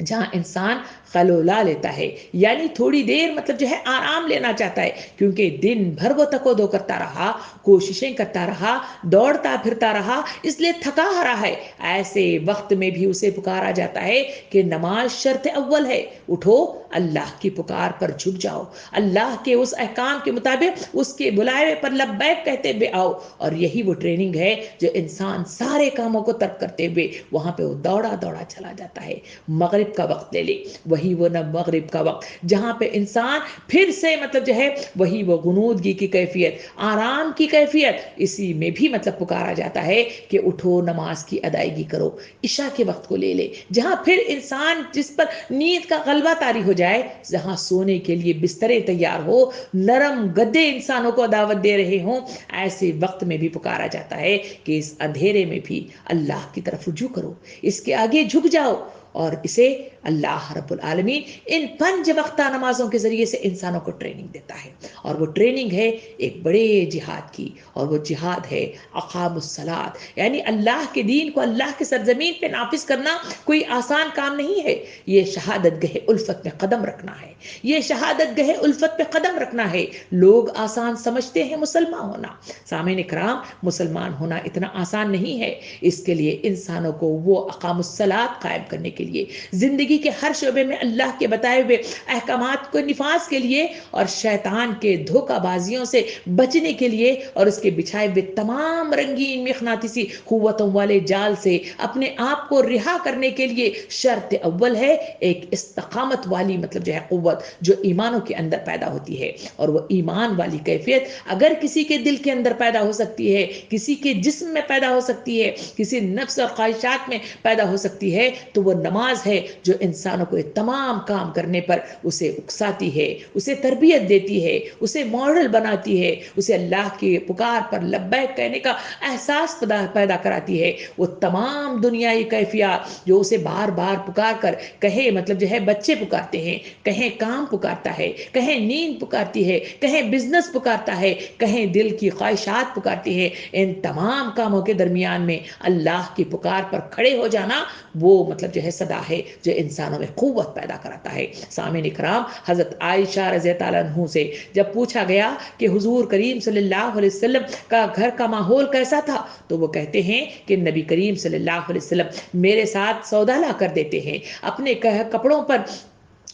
جہاں انسان خلولا لیتا ہے، یعنی تھوڑی دیر مطلب جو ہے آرام لینا چاہتا ہے، کیونکہ دن بھر وہ تکو دو کرتا رہا، کوششیں کرتا رہا، دوڑتا پھرتا رہا، اس لیے تھکا ہرا ہے۔ ایسے وقت میں بھی اسے پکارا جاتا ہے کہ نماز شرط اول ہے، اٹھو، اللہ کی پکار پر جھک جاؤ، اللہ کے اس احکام کے مطابق اس کے بلائے پر لبیک کہتے ہوئے آؤ۔ اور یہی وہ ٹریننگ ہے جو انسان سارے کاموں کو ترک کرتے ہوئے وہاں پہ وہ دوڑا دوڑا چلا جاتا ہے۔ مغرب کا وقت لے لے، وہی وہ مغرب کا وقت جہاں پہ انسان پھر سے مطلب جو ہے وہی وہ غنودگی کی کیفیت، آرام کی کیفیت، اسی میں بھی مطلب پکارا جاتا ہے کہ اٹھو، نماز کی ادائیگی کرو۔ عشاء کے وقت کو لے لے، جہاں پھر انسان جس پر نیند کا غلبہ طاری ہو جائے، جہاں سونے کے لیے بسترے تیار ہو، نرم گدے انسانوں کو دعوت دے رہے ہوں، ایسے وقت میں بھی پکارا جاتا ہے کہ اس اندھیرے میں بھی اللہ کی طرف رجوع کرو، اس کے آگے جھک جاؤ۔ اور اسے اللہ رب العالمین ان 5 وقتہ نمازوں کے ذریعے سے انسانوں کو ٹریننگ دیتا ہے، اور وہ ٹریننگ ہے ایک بڑے جہاد کی، اور وہ جہاد ہے اقام الصلاۃ، یعنی اللہ کے دین کو اللہ کے سرزمین پہ نافذ کرنا کوئی آسان کام نہیں ہے۔ یہ شہادت گہ الفت میں قدم رکھنا ہے، یہ شہادت گہ الفت پہ قدم رکھنا ہے۔ لوگ آسان سمجھتے ہیں مسلمان ہونا، سامعین کرام، مسلمان ہونا اتنا آسان نہیں ہے۔ اس کے لیے انسانوں کو وہ اقام الصلاۃ قائم کرنے کے لیے، زندگی کے ہر شعبے میں اللہ کے بتائے ہوئے احکامات کو نفاذ کے لیے، اور شیطان کے دھوکہ بازیوں سے بچنے کے لیے، اور اس کے بچھائے ہوئے تمام رنگین مغناطیسی قوتوں والے جال سے اپنے آپ کو رہا کرنے کے لیے شرط اول ہے ایک استقامت والی مطلب جو ہے قوت جو ایمانوں کے اندر پیدا ہوتی ہے۔ اور وہ ایمان والی کیفیت اگر کسی کے دل کے اندر پیدا ہو سکتی ہے، کسی کے جسم میں پیدا ہو سکتی ہے، کسی نفس اور خواہشات میں پیدا ہو سکتی ہے، تو وہ نماز ہے جو انسانوں کو تمام کام کرنے پر اسے اکساتی ہے، اسے تربیت دیتی ہے، اسے ماڈل بناتی ہے، اسے اللہ کی پکار پر لبیک کہنے کا احساس پیدا کراتی ہے۔ وہ تمام دنیائی کیفیات جو اسے بار بار پکار کر کہیں مطلب جو ہے بچے پکارتے ہیں، کہیں کام پکارتا ہے، کہیں نیند پکارتی ہے، کہیں بزنس پکارتا ہے، کہیں دل کی خواہشات پکارتی ہے، ان تمام کاموں کے درمیان میں اللہ کی پکار پر کھڑے ہو جانا وہ مطلب جو ہے صدا ہے جو انسانوں میں قوت پیدا کراتا ہے۔ سامعین اکرام، حضرت عائشہ رضی اللہ عنہ سے جب پوچھا گیا کہ حضور کریم صلی اللہ علیہ وسلم کا گھر کا ماحول کیسا تھا، تو وہ کہتے ہیں کہ نبی کریم صلی اللہ علیہ وسلم میرے ساتھ سودا لا کر دیتے ہیں، اپنے کپڑوں پر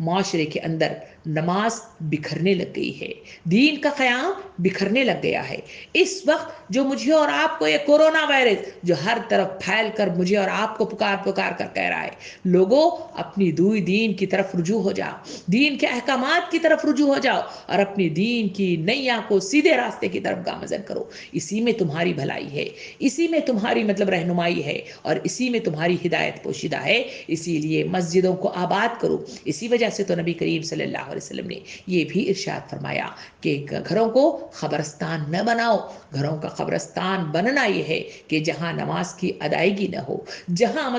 معاشرے کے اندر نماز بکھرنے لگ گئی ہے، دین کا قیام بکھرنے لگ گیا ہے۔ اس وقت جو مجھے اور آپ کو یہ کورونا وائرس جو ہر طرف پھیل کر مجھے اور آپ کو پکار پکار کر کہہ رہا ہے، لوگوں اپنی دوئی دین کی طرف رجوع ہو جاؤ، دین کے احکامات کی طرف رجوع ہو جاؤ اور اپنی دین کی نیا کو سیدھے راستے کی طرف گامزن کرو۔ اسی میں تمہاری بھلائی ہے، اسی میں تمہاری رہنمائی ہے اور اسی میں تمہاری ہدایت پوشیدہ ہے۔ اسی لیے مسجدوں کو آباد کرو۔ اسی وجہ سے تو نبی کریم صلی اللہ علیہ وسلم نے یہ بھی ارشاد فرمایا کہ گھروں کو قبرستان نہ بناؤ۔ گھروں کا قبرستان بننا یہ ہے کہ جہاں نماز کی ادائیگی نہ ہو، جہاں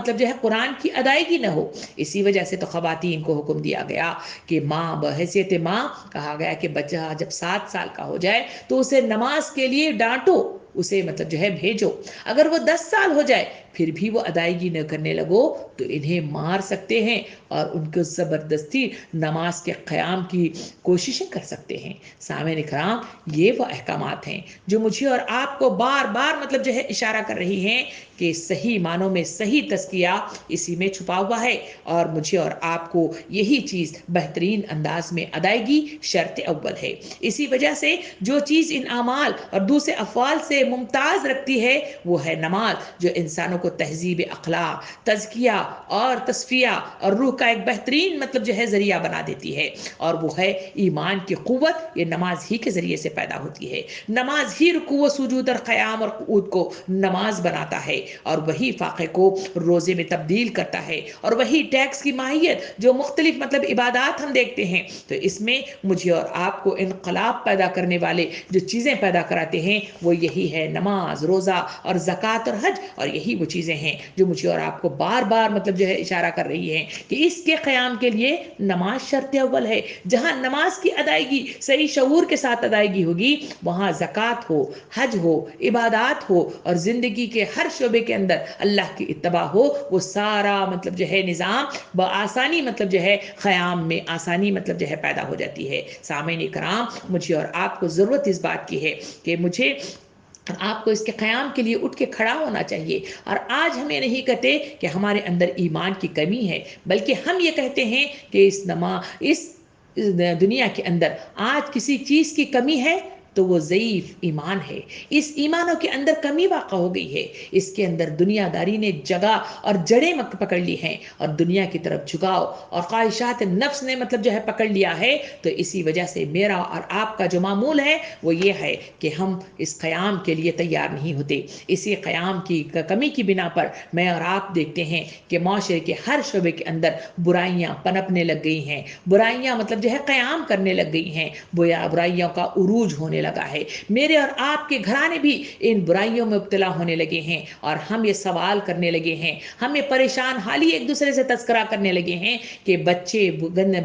قرآن کی ادائیگی نہ ہو۔ اسی وجہ سے تو خواتین کو حکم دیا گیا کہ ماں بحیثیت ماں کہا گیا کہ بچہ جب 7 سال کا ہو جائے تو اسے نماز کے لیے ڈانٹو، اسے بھیجو۔ اگر وہ 10 سال ہو جائے پھر بھی وہ ادائیگی نہ کرنے لگو تو انہیں مار سکتے ہیں اور ان کو زبردستی نماز کے قیام کی کوششیں کر سکتے ہیں۔ سامعین اکرام، یہ وہ احکامات ہیں جو مجھے اور آپ کو بار بار اشارہ کر رہی ہیں کہ صحیح معنوں میں صحیح تزکیہ اسی میں چھپا ہوا ہے، اور مجھے اور آپ کو یہی چیز بہترین انداز میں ادائیگی شرط اول ہے۔ اسی وجہ سے جو چیز ان اعمال اور دوسرے افعال سے ممتاز رکھتی ہے وہ ہے نماز، جو انسانوں کو تہذیب اخلاق، تزکیہ اور تصفیہ اور روح کا ایک بہترین ذریعہ بنا دیتی ہے، اور وہ ہے ایمان کی قوت۔ یہ نماز ہی کے ذریعے سے پیدا ہوتی ہے۔ نماز ہی رکوع و سجود اور قیام اور قعود کو نماز بناتا ہے، اور وہی فاقے کو روزے میں تبدیل کرتا ہے، اور وہی ٹیکس کی ماہیت جو مختلف عبادات ہم دیکھتے ہیں، تو اس میں مجھے اور آپ کو انقلاب پیدا کرنے والے جو چیزیں پیدا کراتے ہیں وہ یہی ہے نماز، روزہ اور زکوٰۃ اور حج، اور یہی وہ چیزیں ہیں جو مجھے اور آپ کو بار بار اشارہ کر رہی ہیں کہ اس کے قیام کے لیے نماز شرط اول ہے۔ جہاں نماز کی ادائیگی صحیح شعور کے ساتھ ادائیگی ہوگی، وہاں زکوٰۃ ہو، حج ہو، عبادات ہو، اور زندگی کے ہر شعبے کے اندر اللہ کی اتباع ہو، وہ سارا نظام بآسانی قیام میں آسانی پیدا ہو جاتی ہے۔ سامعین کرام، مجھے اور آپ کو ضرورت اس بات کی ہے کہ مجھے آپ کو اس کے قیام کے لیے اٹھ کے کھڑا ہونا چاہیے۔ اور آج ہم یہ نہیں کہتے کہ ہمارے اندر ایمان کی کمی ہے، بلکہ ہم یہ کہتے ہیں کہ اس دنیا کے اندر آج کسی چیز کی کمی ہے تو وہ ضعیف ایمان ہے۔ اس ایمانوں کے اندر کمی واقع ہو گئی ہے، اس کے اندر دنیا داری نے جگہ اور جڑیں پکڑ لی ہیں، اور دنیا کی طرف جھکاؤ اور خواہشات نفس نے پکڑ لیا ہے۔ تو اسی وجہ سے میرا اور آپ کا جو معمول ہے وہ یہ ہے کہ ہم اس قیام کے لیے تیار نہیں ہوتے۔ اسی قیام کی کمی کی بنا پر میں اور آپ دیکھتے ہیں کہ معاشرے کے ہر شعبے کے اندر برائیاں پنپنے لگ گئی ہیں، برائیاں قیام کرنے لگ گئی ہیں، برائیوں کا عروج ہونے لگا ہے۔ میرے اور آپ کے گھرانے بھی ان برائیوں میں مبتلا ہونے لگے ہیں، اور ہم یہ سوال کرنے لگے ہیں، ہمیں پریشان حالی ایک دوسرے سے تذکرہ کرنے لگے ہیں کہ بچے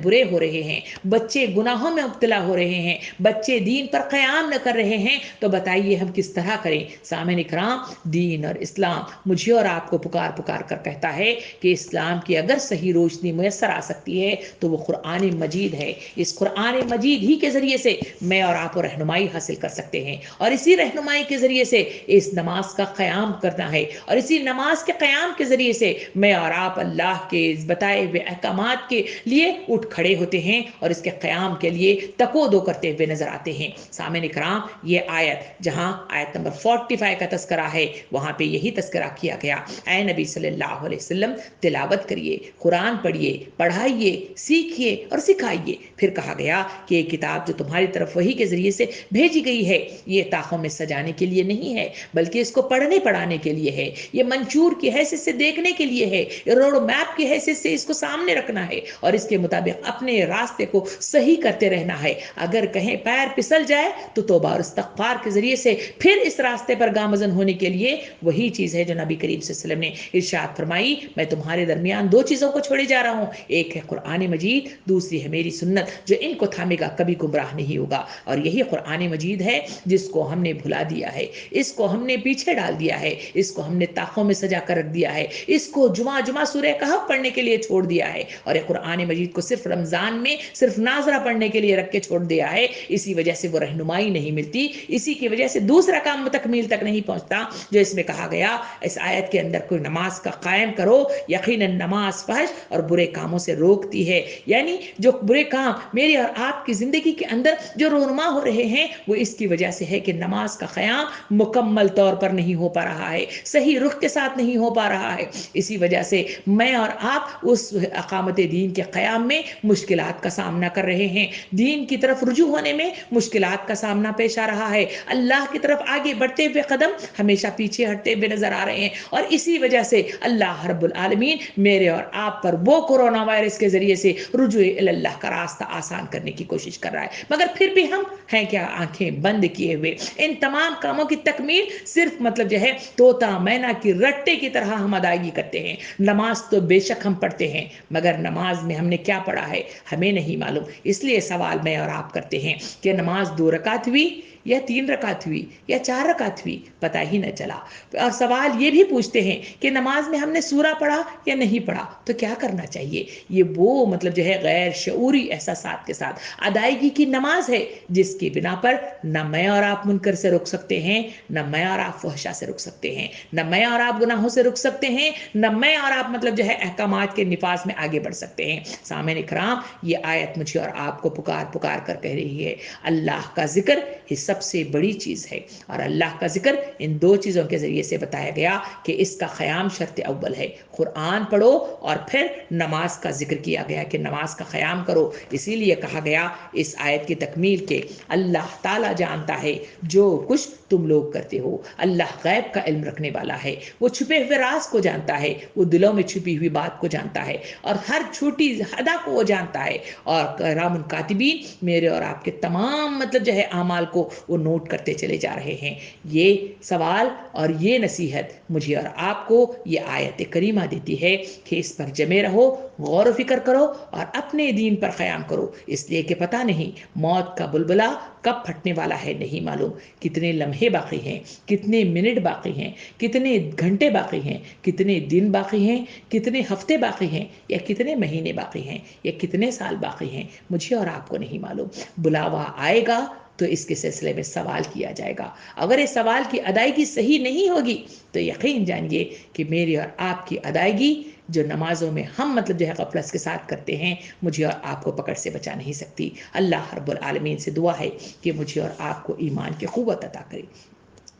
برے ہو رہے ہیں، بچے گناہوں میں مبتلا ہو رہے ہیں، بچے دین پر قیام نہ کر رہے ہیں، تو بتائیے ہم کس طرح کریں؟ سامعین اکرام، دین اور اسلام مجھے اور آپ کو پکار پکار کر کہتا ہے کہ اسلام کی اگر صحیح روشنی میسر آ سکتی ہے تو وہ قرآن مجید ہے۔ اس قرآن مجید ہی کے ذریعے سے میں اور آپ رہنمائی حاصل کر سکتے ہیں، اور اسی رہنمائی کے ذریعے سے اس نماز کا قیام کرنا ہے، اور اسی نماز کے قیام کے ذریعے سے میں اور آپ اللہ کے بتائے ہوئے احکامات کے لیے اٹھ کھڑے ہوتے ہیں اور اس کے قیام کے لیے تکو دو کرتے ہوئے نظر آتے ہیں۔ سامعین اکرام، یہ آیت جہاں آیت نمبر 45 کا تذکرہ ہے، وہاں پہ یہی تذکرہ کیا گیا، اے نبی صلی اللہ علیہ وسلم تلاوت کریے، قرآن پڑھیے، پڑھائیے، سیکھیے اور سکھائیے۔ پھر کہا گیا کہ یہ کتاب جو تمہاری طرف وحی کے ذریعے سے بھیجی گئی ہے، یہ تاخوں میں سجانے کے لیے نہیں ہے، بلکہ اس کو پڑھنے پڑھانے کے لیے ہے، یہ منشور کی حیثیت سے دیکھنے کے لیے ہے، یہ روڈ میپ کی حیثیت سے اس کو سامنے رکھنا ہے، اور اس کے مطابق اپنے راستے کو صحیح کرتے رہنا ہے۔ اگر کہیں پیر پسل جائے تو توبہ اور استغفار کے ذریعے سے پھر اس راستے پر گامزن ہونے کے لیے وہی چیز ہے جو نبی کریم صلی اللہ علیہ وسلم نے ارشاد فرمائی، میں تمہارے درمیان 2 چیزوں کو چھوڑے جا رہا ہوں، ایک ہے قرآن مجید، دوسری ہے میری سنت، جو ان کو تھامے گا کبھی گمراہ نہیں ہوگا۔ اور یہی قرآن قرآن مجید ہے جس کو ہم نے بھلا دیا ہے، اس کو ہم نے پیچھے ڈال دیا ہے، اس کو ہم نے طاقوں میں سجا کر رکھ دیا ہے، اس کو جمعہ سورہ کہف پڑھنے کے لیے چھوڑ دیا ہے، اور یہ قرآن مجید کو صرف رمضان میں صرف ناظرہ پڑھنے کے لیے رکھ کے چھوڑ دیا ہے۔ اسی وجہ سے وہ رہنمائی نہیں ملتی، اسی کی وجہ سے دوسرا کام تکمیل تک نہیں پہنچتا جو اس میں کہا گیا اس آیت کے اندر، کوئی نماز کا قائم کرو، یقیناً نماز فحش اور برے کاموں سے روکتی ہے۔ یعنی جو برے کام میری اور آپ کی زندگی کے اندر جو رونما ہو رہے ہیں وہ اس کی وجہ سے ہے کہ نماز کا قیام مکمل طور پر نہیں ہو پا رہا ہے، صحیح رخ کے ساتھ نہیں ہو پا رہا ہے۔ اسی وجہ سے میں اور آپ اس اقامت دین کے قیام میں مشکلات کا سامنا کر رہے ہیں، دین کی طرف رجوع ہونے میں مشکلات کا سامنا پیش آ رہا ہے، اللہ کی طرف آگے بڑھتے ہوئے قدم ہمیشہ پیچھے ہٹتے ہوئے نظر آ رہے ہیں، اور اسی وجہ سے اللہ رب العالمین میرے اور آپ پر وہ کورونا وائرس کے ذریعے سے رجوع اللہ کا راستہ آسان کرنے کی کوشش کر رہا ہے، مگر پھر بھی ہم ہیں کیا آنکھیں بند کیے ہوئے ان تمام کاموں کی تکمیل صرف جو ہے طوطا مینا کی رٹے کی طرح ہم ادائیگی کرتے ہیں۔ نماز تو بے شک ہم پڑھتے ہیں، مگر نماز میں ہم نے کیا پڑھا ہے ہمیں نہیں معلوم۔ اس لیے سوال میں اور آپ کرتے ہیں کہ نماز 2 رکعت ہوئی یا 3 رکعت ہوئی یا 4 رکعت ہوئی، پتہ ہی نہ چلا۔ اور سوال یہ بھی پوچھتے ہیں کہ نماز میں ہم نے سورہ پڑھا یا نہیں پڑھا، تو کیا کرنا چاہیے؟ یہ وہ جو ہے غیر شعوری احساسات کے ساتھ ادائیگی کی نماز ہے جس کی بنا پر نہ میں اور آپ منکر سے رک سکتے ہیں، نہ میں اور آپ فحشا سے رک سکتے ہیں، نہ میں اور آپ گناہوں سے رک سکتے ہیں، نہ میں اور آپ جو ہے احکامات کے نفاذ میں آگے بڑھ سکتے ہیں۔ سامعین کرام، یہ آیت مجھے اور آپ کو پکار کر کہہ رہی ہے اللہ کا ذکر یہ سب سے بڑی چیز ہے، اور اللہ کا ذکر ان 2 چیزوں کے ذریعے سے بتایا گیا کہ اس کا قیام شرط اول ہے۔ قرآن پڑھو اور پھر نماز کا ذکر کیا گیا کہ نماز کا قیام کرو۔ اسی لیے کہا گیا اس آیت کی تکمیل کے اللہ تعالیٰ جانتا ہے جو کچھ تم لوگ کرتے ہو، اللہ غیب کا علم رکھنے والا ہے، وہ چھپے ہوئے راز کو جانتا ہے، وہ دلوں میں چھپی ہوئی بات کو جانتا ہے، اور ہر چھوٹی ادا کو وہ جانتا ہے، اور کرام الکاتبین میرے اور آپ کے تمام جو ہے اعمال کو وہ نوٹ کرتے چلے جا رہے ہیں۔ یہ سوال اور یہ نصیحت مجھے اور آپ کو یہ آیت کریمہ دیتی ہے کہ اس پر جمے رہو، غور و فکر کرو اور اپنے دین پر قیام کرو، اس لیے کہ پتہ نہیں موت کا بلبلہ کب پھٹنے والا ہے، نہیں معلوم کتنے لمحے باقی ہیں، کتنے منٹ باقی ہیں، کتنے گھنٹے باقی ہیں، کتنے دن باقی ہیں، کتنے ہفتے باقی ہیں، یا کتنے مہینے باقی ہیں، یا کتنے سال باقی ہیں، مجھے اور آپ کو نہیں معلوم۔ بلاوا آئے گا تو اس کے سلسلے میں سوال کیا جائے گا، اگر اس سوال کی ادائیگی صحیح نہیں ہوگی تو یقین جانیے کہ میری اور آپ کی ادائیگی جو نمازوں میں ہم جو ہے غفلت کے ساتھ کرتے ہیں مجھے اور آپ کو پکڑ سے بچا نہیں سکتی۔ اللہ رب العالمین سے دعا ہے کہ مجھے اور آپ کو ایمان کی قوت عطا کرے،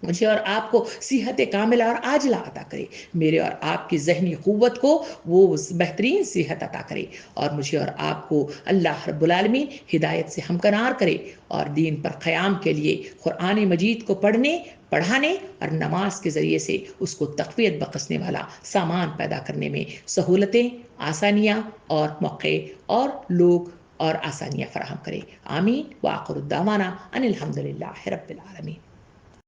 مجھے اور آپ کو صحت کاملہ اور عاجلہ عطا کرے، میرے اور آپ کی ذہنی قوت کو وہ بہترین صحت عطا کرے، اور مجھے اور آپ کو اللہ رب العالمین ہدایت سے ہمکنار کرے، اور دین پر قیام کے لیے قرآن مجید کو پڑھنے، پڑھانے اور نماز کے ذریعے سے اس کو تقویت بخشنے والا سامان پیدا کرنے میں سہولتیں، آسانیاں اور موقع اور لوگ اور آسانیاں فراہم کرے۔ آمین۔ وآخر الدعوانا ان الحمدللہ رب العالمین۔